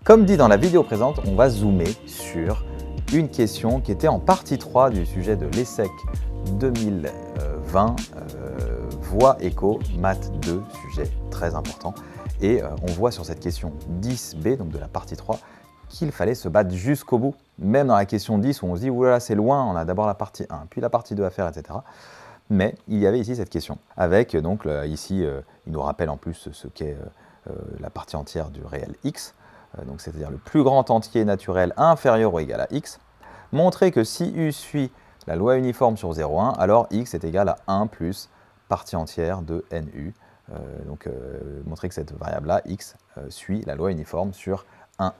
Comme dit dans la vidéo présente, on va zoomer sur une question qui était en partie 3 du sujet de l'ESSEC 2020, voix éco, maths 2, sujet très important. Et on voit sur cette question 10b, donc de la partie 3, qu'il fallait se battre jusqu'au bout. Même dans la question 10 où on se dit « oulala, c'est loin, on a d'abord la partie 1, puis la partie 2 à faire, etc. » Mais il y avait ici cette question. Avec, donc, ici, il nous rappelle en plus ce qu'est la partie entière du réel x, donc c'est-à-dire le plus grand entier naturel inférieur ou égal à x. Montrer que si u suit la loi uniforme sur 0,1, alors x est égal à 1 plus partie entière de nu. Montrer que cette variable-là, x, suit la loi uniforme sur 1n.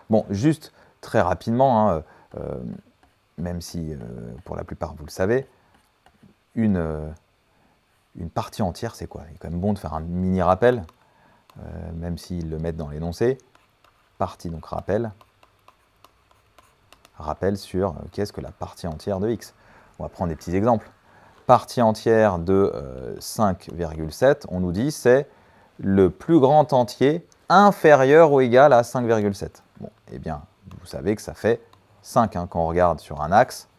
Bon, juste très rapidement, hein, même si pour la plupart vous le savez, une partie entière, c'est quoi? Il est quand même bon de faire un mini rappel, même s'ils le mettent dans l'énoncé. Partie, donc rappel sur qu'est-ce que la partie entière de x. On va prendre des petits exemples. Partie entière de 5,7, on nous dit c'est le plus grand entier inférieur ou égal à 5,7. Bon, eh bien, vous savez que ça fait 5, hein, quand on regarde sur un axe.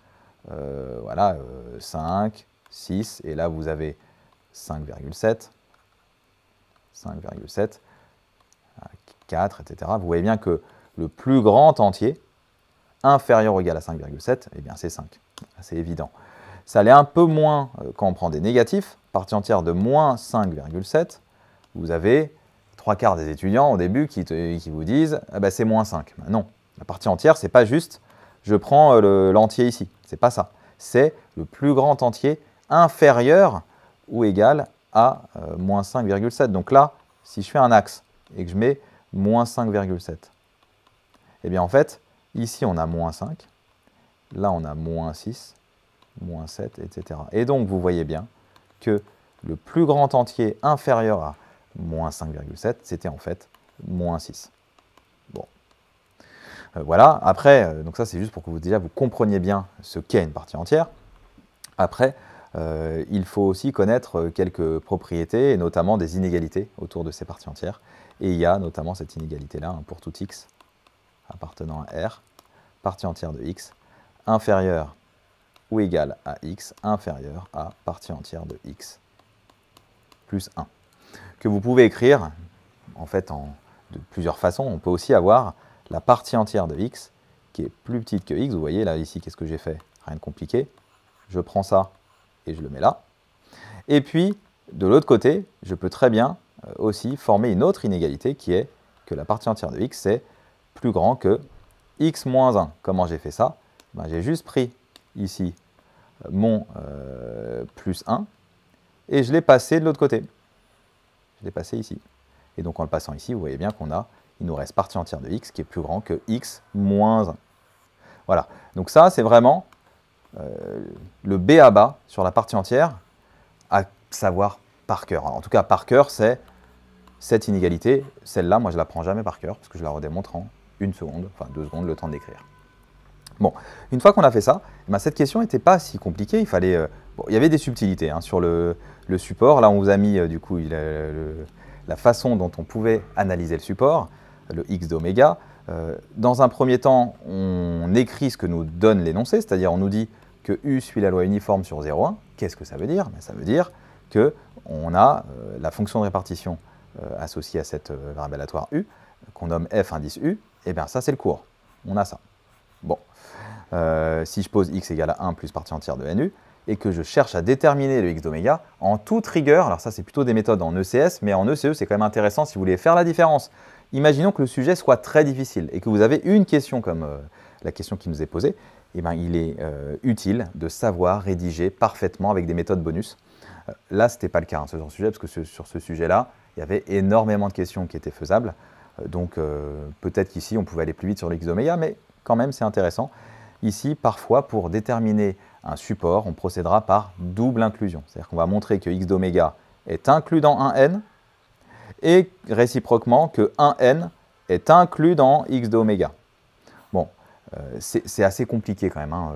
Voilà, 5, 6, et là vous avez 5,7, 4, etc. Vous voyez bien que le plus grand entier inférieur ou égal à 5,7, eh bien c'est 5. C'est évident. Ça l'est un peu moins quand on prend des négatifs. Partie entière de moins 5,7, vous avez 3/4 des étudiants au début qui vous disent ah ben c'est moins 5. Ben non, la partie entière, c'est pas juste je prends l'entier ici. C'est pas ça. C'est le plus grand entier inférieur ou égal à moins 5,7. Donc là, si je fais un axe et que je mets moins 5,7, eh bien en fait, ici on a moins 5, là on a moins 6, moins 7, etc. Et donc vous voyez bien que le plus grand entier inférieur à moins 5,7, c'était en fait moins 6. Bon. Voilà, après, donc ça c'est juste pour que vous compreniez bien ce qu'est une partie entière. Après, il faut aussi connaître quelques propriétés, et notamment des inégalités autour de ces parties entières. Et il y a notamment cette inégalité-là, hein, pour tout x appartenant à R, partie entière de x, inférieure ou égale à x, inférieure à partie entière de x plus 1. Que vous pouvez écrire, en fait, de plusieurs façons. On peut aussi avoir la partie entière de x qui est plus petite que x. Vous voyez, là, ici, qu'est-ce que j'ai fait? Rien de compliqué. Je prends ça et je le mets là. Et puis, de l'autre côté, je peux très bien aussi former une autre inégalité qui est que la partie entière de x, c'est plus grand que x moins 1. Comment j'ai fait ça? Ben, j'ai juste pris ici mon plus 1 et je l'ai passé de l'autre côté. Je l'ai passé ici. Et donc en le passant ici, vous voyez bien il nous reste partie entière de x qui est plus grand que x moins 1. Voilà. Donc ça, c'est vraiment le b à bas sur la partie entière à savoir par cœur. Alors, en tout cas, par cœur, c'est cette inégalité. Celle-là, moi, je ne la prends jamais par cœur parce que je la redémontre en 1 seconde, enfin 2 secondes, le temps d'écrire. Bon, une fois qu'on a fait ça, ben, cette question n'était pas si compliquée. Il y avait des subtilités, hein, sur le support. Là, on vous a mis du coup la façon dont on pouvait analyser le support, le x d'oméga. Dans un premier temps, on écrit ce que nous donne l'énoncé, c'est-à-dire on nous dit que u suit la loi uniforme sur 0,1. Qu'est-ce que ça veut dire? Ben, ça veut dire qu'on a la fonction de répartition associée à cette variable aléatoire u, qu'on nomme f indice u. Et bien ça, c'est le cours. On a ça. Bon. Si je pose x égale à 1 plus partie entière de nu, et que je cherche à déterminer le x d'oméga, en toute rigueur, alors ça c'est plutôt des méthodes en ECS, mais en ECE c'est quand même intéressant si vous voulez faire la différence. Imaginons que le sujet soit très difficile et que vous avez une question comme la question qui nous est posée, et ben, il est utile de savoir rédiger parfaitement avec des méthodes bonus. Là, ce n'était pas le cas, hein, sur ce sujet, parce que sur ce sujet-là, il y avait énormément de questions qui étaient faisables. Donc peut-être qu'ici, on pouvait aller plus vite sur le x d'oméga, mais quand même, c'est intéressant. Ici, parfois, pour déterminer un support, on procédera par double inclusion. C'est-à-dire qu'on va montrer que x d'oméga est inclus dans 1n, et réciproquement que 1n est inclus dans x d'oméga. Bon, c'est assez compliqué quand même, hein.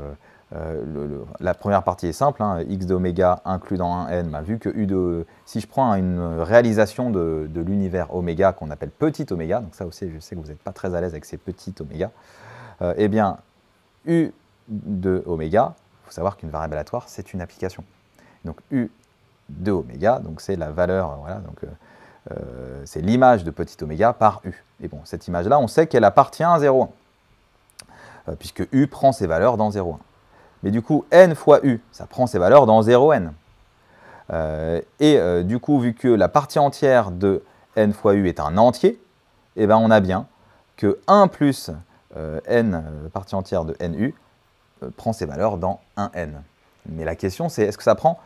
la première partie est simple, hein, x de oméga inclus dans 1n, bah, vu que si je prends une réalisation de l'univers oméga qu'on appelle petit oméga, donc ça aussi je sais que vous n'êtes pas très à l'aise avec ces petits oméga, eh bien u de oméga, il faut savoir qu'une variable aléatoire c'est une application. Donc u de oméga, donc c'est la valeur, voilà, donc c'est l'image de petit oméga par u. Et bon, cette image-là, on sait qu'elle appartient à 0,1, puisque u prend ses valeurs dans 0,1. Mais du coup, n fois u, ça prend ses valeurs dans 0n. Du coup, vu que la partie entière de n fois u est un entier, eh ben, on a bien que 1 plus n, partie entière de nu, prend ses valeurs dans 1n. Mais la question, c'est est-ce que ça prend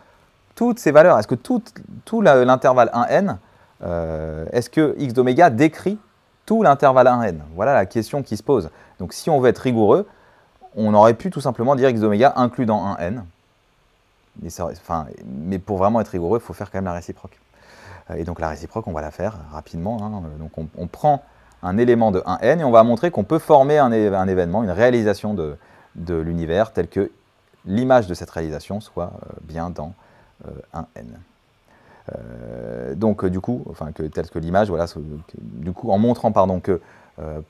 toutes ces valeurs? Est-ce que tout l'intervalle 1n, est-ce que x d'oméga décrit tout l'intervalle 1n? Voilà la question qui se pose. Donc si on veut être rigoureux, on aurait pu tout simplement dire x d'oméga inclus dans 1n. Mais pour vraiment être rigoureux, il faut faire quand même la réciproque. Et donc la réciproque, on va la faire rapidement. Hein. Donc on prend un élément de 1n et on va montrer qu'on peut former un événement, une réalisation de l'univers, tel que l'image de cette réalisation soit bien dans 1n. Du coup, telle que l'image, voilà, du coup, en montrant que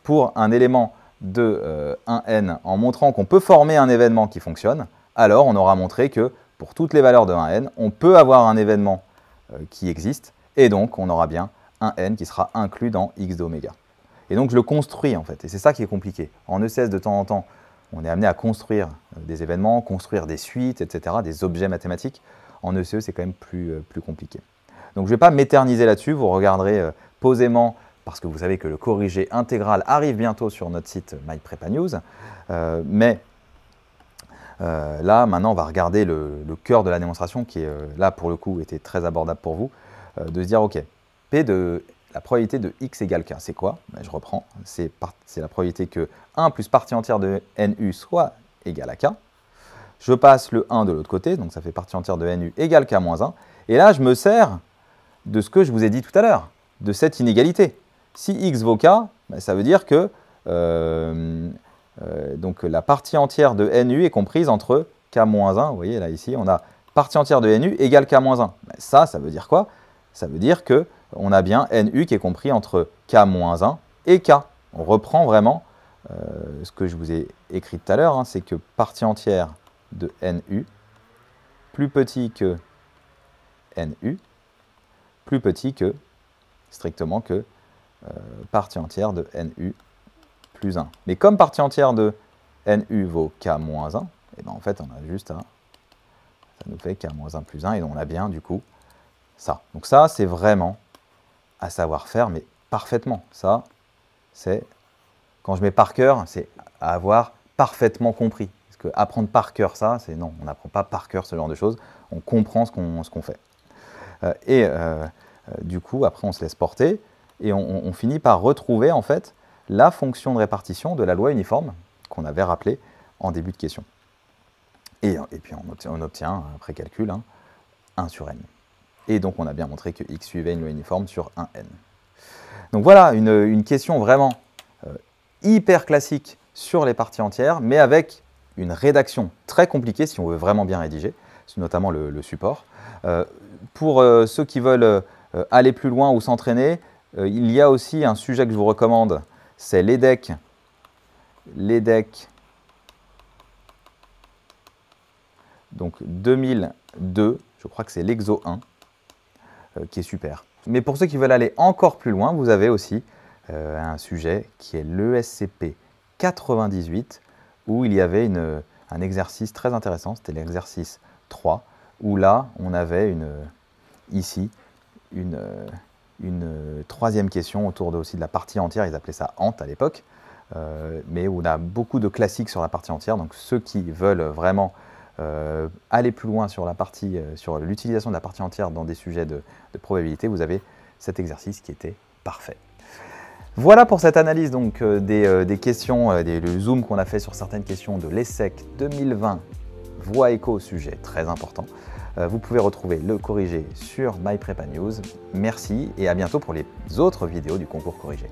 pour un élément de 1n, en montrant qu'on peut former un événement qui fonctionne, alors on aura montré que pour toutes les valeurs de 1n, on peut avoir un événement qui existe, et donc on aura bien un n qui sera inclus dans x d'oméga. Et donc je le construis en fait, et c'est ça qui est compliqué. En ECS, de temps en temps, on est amené à construire des événements, construire des suites, etc., des objets mathématiques. En ECE, c'est quand même plus compliqué. Donc je ne vais pas m'éterniser là-dessus, vous regarderez posément, parce que vous savez que le corrigé intégral arrive bientôt sur notre site MyPrepaNews. Là, maintenant, on va regarder le cœur de la démonstration, qui est, là, pour le coup, était très abordable pour vous, de se dire, OK, P de la probabilité de x égale k, c'est quoi? Je reprends, c'est la probabilité que 1 plus partie entière de nu soit égal à k. Je passe le 1 de l'autre côté, donc ça fait partie entière de nu égale k moins 1. Et là, je me sers de ce que je vous ai dit tout à l'heure, de cette inégalité. Si x vaut k, ça veut dire que donc la partie entière de nu est comprise entre k moins 1. Vous voyez, là, ici, on a partie entière de nu égale k moins 1. Ça veut dire quoi? Ça veut dire qu'on a bien nu qui est compris entre k moins 1 et k. On reprend vraiment ce que je vous ai écrit tout à l'heure, hein, c'est que partie entière de nu plus petit que nu plus petit que, strictement que, partie entière de nu plus 1. Mais comme partie entière de nu vaut k moins 1, et ben en fait on a juste ça nous fait k moins 1 plus 1, et on a bien du coup ça. Donc ça c'est vraiment à savoir faire, mais parfaitement. Ça, c'est, quand je mets par cœur, c'est à avoir parfaitement compris. Parce que apprendre par cœur ça, c'est non, on n'apprend pas par cœur ce genre de choses, on comprend ce qu'on fait. Du coup, après, on se laisse porter et on finit par retrouver en fait la fonction de répartition de la loi uniforme qu'on avait rappelée en début de question. Et puis on obtient, après calcul, 1 sur n. Et donc on a bien montré que x suivait une loi uniforme sur 1n. Donc voilà une question vraiment hyper classique sur les parties entières, mais avec une rédaction très compliquée si on veut vraiment bien rédiger, notamment le support. Pour ceux qui veulent aller plus loin ou s'entraîner, il y a aussi un sujet que je vous recommande, c'est l'EDEC. L'EDEC, donc 2002, je crois que c'est l'exo 1, qui est super. Mais pour ceux qui veulent aller encore plus loin, vous avez aussi un sujet qui est l'ESCP 98, où il y avait un exercice très intéressant, c'était l'exercice 3, où là, on avait ici une troisième question autour aussi de la partie entière, ils appelaient ça ant à l'époque, mais où on a beaucoup de classiques sur la partie entière, donc ceux qui veulent vraiment aller plus loin sur sur l'utilisation de la partie entière dans des sujets de probabilité, vous avez cet exercice qui était parfait. Voilà pour cette analyse donc, des questions, le zoom qu'on a fait sur certaines questions de l'ESSEC 2020, voix écho, sujet très important. Vous pouvez retrouver le corrigé sur MyPrepaNews. Merci et à bientôt pour les autres vidéos du concours corrigé.